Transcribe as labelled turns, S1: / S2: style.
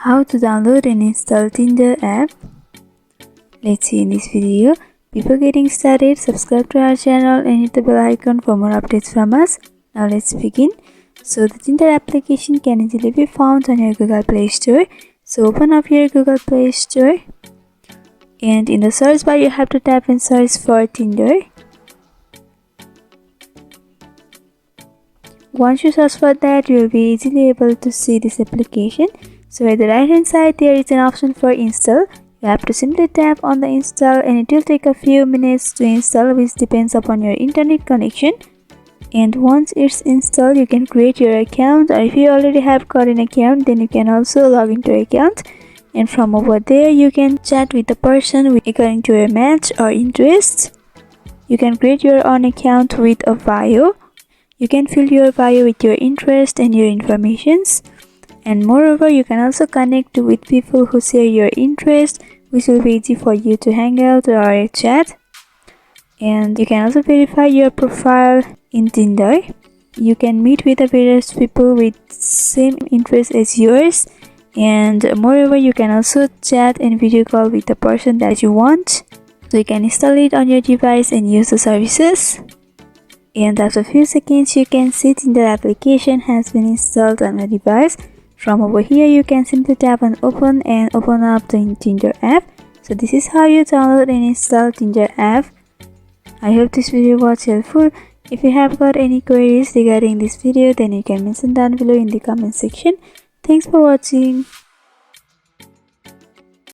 S1: How to download and install Tinder app. Let's see in this video. Before getting started, subscribe to our channel and hit the bell icon for more updates from us. Now let's begin. So the Tinder application can easily be found on your Google Play Store. So open up your Google Play Store, and in the search bar you have to type and search for Tinder. Once you search for that, you will be easily able to see this application. So at the right hand side there is an option for install. You have to simply tap on the install, and it will take a few minutes to install, which depends upon your internet connection. And once it's installed, you can create your account, or if you already have got an account, then you can also log into your account, and from over there you can chat with the person according to your match or interest. You can create your own account with a bio. You can fill your bio with your interest and your informations, and moreover you can also connect with people who share your interest, which will be easy for you to hang out or chat. And you can also verify your profile in Tinder. You can meet with the various people with same interest as yours, and moreover you can also chat and video call with the person that you want. So you can install it on your device and use the services. And after a few seconds you can see Tinder application has been installed on your device. From over here you can simply tap on open and open up the Tinder app. So this is how you download and install Tinder app. I hope this video was helpful. If you have got any queries regarding this video, then you can mention down below in the comment section. Thanks for watching.